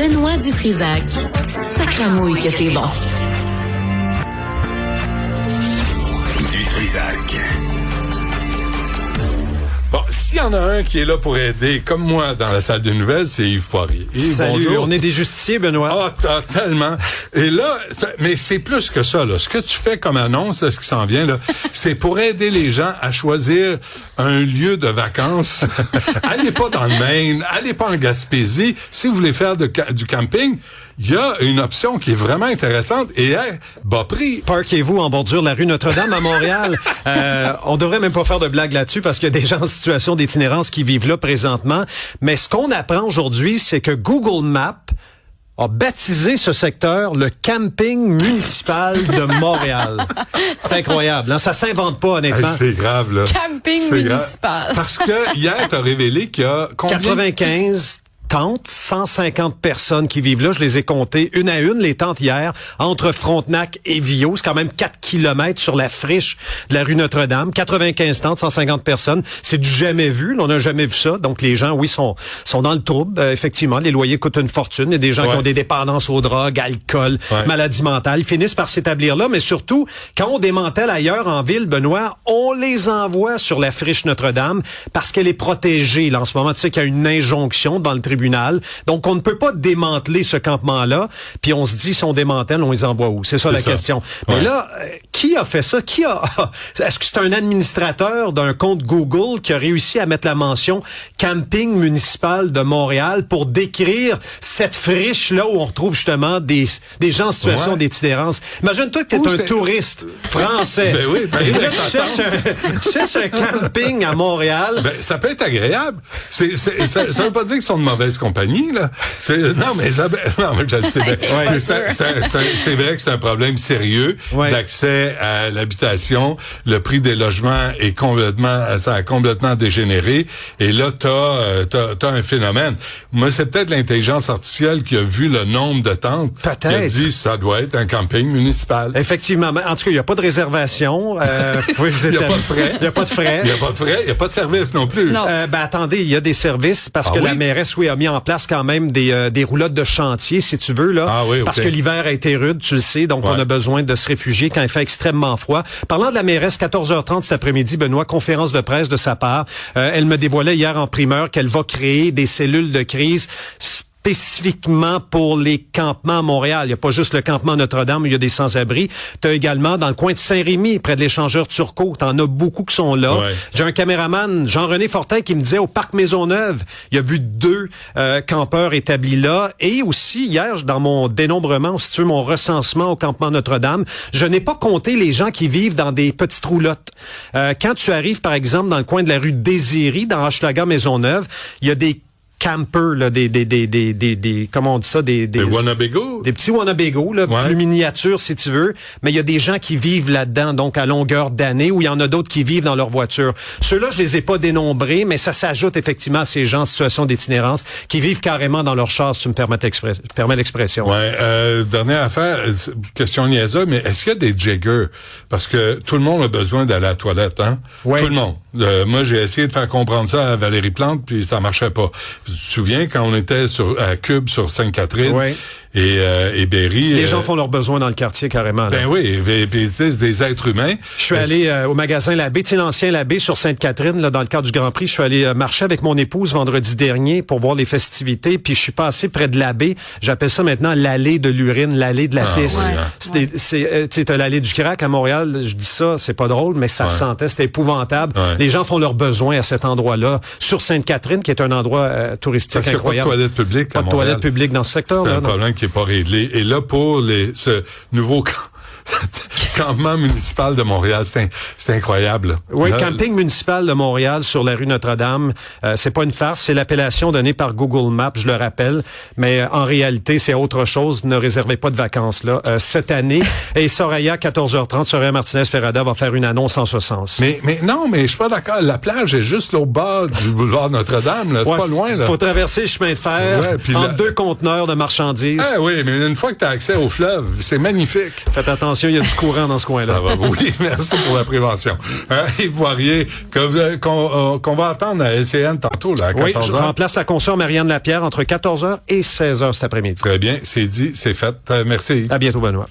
Benoît Dutrisac. Sacramouille que c'est bon. Dutrisac. Bon, s'il y en a un qui est là pour aider, comme moi, dans la salle de nouvelles, c'est Yves Poirier. Yves, salut, bonjour. on est des justiciers, Benoît. Ah, tellement. Et là, mais c'est plus que ça, là. Ce que tu fais comme annonce, là, ce qui s'en vient, là, c'est pour aider les gens à choisir un lieu de vacances. Allez pas dans le Maine, allez pas en Gaspésie. Si vous voulez faire du camping, il y a une option qui est vraiment intéressante et est bas prix. Parquez-vous en bordure de la rue Notre-Dame à Montréal. On devrait même pas faire de blagues là-dessus parce qu'il y a des gens en situation d'itinérance qui vivent là présentement. Mais ce qu'on apprend aujourd'hui, c'est que Google Maps a baptisé ce secteur le camping municipal de Montréal. C'est incroyable, hein? Ça s'invente pas, honnêtement. Hey, c'est grave, là. Camping C'est municipal. grave. Parce que hier, t'as révélé qu'il y a combien? 95 tentes, 150 personnes qui vivent là. Je les ai comptées une à une, les tentes hier, entre Frontenac et Viau. C'est quand même 4 kilomètres sur la friche de la rue Notre-Dame. 95 tentes, 150 personnes. C'est du jamais vu. On n'a jamais vu ça. Donc, les gens, oui, sont dans le trouble. Effectivement, les loyers coûtent une fortune. Il y a des gens qui ont des dépendances aux drogues, alcool, maladies mentales. Ils finissent par s'établir là. Mais surtout, quand on démantèle ailleurs en ville, Benoît, on les envoie sur la friche Notre-Dame parce qu'elle est protégée. Là, en ce moment, tu sais qu'il y a une injonction dans le tribunal. Donc, on ne peut pas démanteler ce campement-là. Puis on se dit, si on démantèle, on les envoie où? C'est ça la question. Mais là, qui a fait ça? Est-ce que c'est un administrateur d'un compte Google qui a réussi à mettre la mention camping municipal de Montréal pour décrire cette friche-là où on retrouve justement des gens en situation d'itinérance? Imagine-toi que tu es un touriste français. Ben oui, et là, tu cherches un camping à Montréal. Ben, ça peut être agréable. Ça veut pas dire qu'ils sont de mauvaise compagnie, là. Je le sais bien. C'est vrai que c'est un problème sérieux d'accès à l'habitation. Le prix des logements ça a complètement dégénéré. Et là, t'as un phénomène. Moi, c'est peut-être l'intelligence artificielle qui a vu le nombre de tentes. Peut-être. Qui a dit, ça doit être un camping municipal. Effectivement. En tout cas, il n'y a pas de réservation. Il n'y a pas de frais. Il n'y a pas de frais. Il n'y a pas de frais. Il n'y a pas de service non plus. Non. Attendez, il y a des services parce que la mairesse, a mis en place quand même des roulottes de chantier, si tu veux, là. Parce que l'hiver a été rude, tu le sais, donc on a besoin de se réfugier quand il fait extrêmement froid. Parlant de la mairesse, 14h30 cet après-midi, Benoît, conférence de presse de sa part. Elle me dévoilait hier en primeur qu'elle va créer des cellules de crise spécifiquement pour les campements à Montréal. Il n'y a pas juste le campement Notre-Dame où il y a des sans-abri. Tu as également dans le coin de Saint-Rémy, près de l'échangeur Turcot, tu en as beaucoup qui sont là. J'ai un caméraman, Jean-René Fortin, qui me disait au parc Maisonneuve, il a vu 2 campeurs établis là. Et aussi, hier, dans mon dénombrement, si tu veux, mon recensement au campement Notre-Dame, je n'ai pas compté les gens qui vivent dans des petites roulottes. Quand tu arrives, par exemple, dans le coin de la rue Désirée, dans Hochelaga Maisonneuve, il y a des campers, là, comment on dit ça, des Winnebago? Des petits Winnebago, là, plus miniatures, si tu veux. Mais il y a des gens qui vivent là-dedans, donc à longueur d'année, ou il y en a d'autres qui vivent dans leur voiture. Ceux-là, je les ai pas dénombrés, mais ça s'ajoute effectivement à ces gens en situation d'itinérance qui vivent carrément dans leur char, si tu me permets l'expression. Dernière affaire, question niaiseuse, mais est-ce qu'il y a des jiggers? Parce que tout le monde a besoin d'aller à la toilette, hein? Tout le monde. Moi, j'ai essayé de faire comprendre ça à Valérie Plante, puis ça marchait pas. Tu te souviens quand on était à Cube sur Sainte-Catherine et Berry? Les gens font leurs besoins dans le quartier carrément. Là. Ben oui, puis tu sais, c'est des êtres humains. Je suis allé au magasin Labbé, tu sais, l'ancien Labbé sur Sainte-Catherine, là, dans le cadre du Grand Prix. Je suis allé marcher avec mon épouse vendredi dernier pour voir les festivités, puis je suis passé près de Labbé. J'appelle ça maintenant l'allée de l'urine, l'allée de la pisse. Tu sais, t'as l'allée du crack à Montréal. Je dis ça, c'est pas drôle, mais ça sentait, c'était épouvantable. Les gens font leurs besoins à cet endroit-là, sur Sainte-Catherine, qui est un endroit touristique incroyable. Pas de toilette publique à Montréal. Pas de toilette publique dans ce secteur. C'est un problème qui est pas réglé. Et là, pour ce nouveau campement municipal de Montréal, c'est incroyable. Oui, là, camping municipal de Montréal sur la rue Notre-Dame, c'est pas une farce, c'est l'appellation donnée par Google Maps, je le rappelle, mais en réalité, c'est autre chose. Ne réservez pas de vacances là cette année. Et Soraya, 14h30, Soraya Martinez-Ferrada va faire une annonce en ce sens. Mais non, mais je suis pas d'accord. La plage est juste là au bas du boulevard Notre-Dame, là. C'est pas loin, là. Faut traverser le chemin de fer entre deux conteneurs de marchandises. Ah oui, mais une fois que tu as accès au fleuve, c'est magnifique. Faites attention. prévention, il y a du courant dans ce coin-là. Ça va, oui, merci pour la prévention. Yves Poirier, qu'on va attendre à LCN tantôt, là, à 14h. Oui, je remplace la consoeur Marianne Lapierre entre 14h et 16h cet après-midi. Très bien, c'est dit, c'est fait. Merci. À bientôt, Benoît.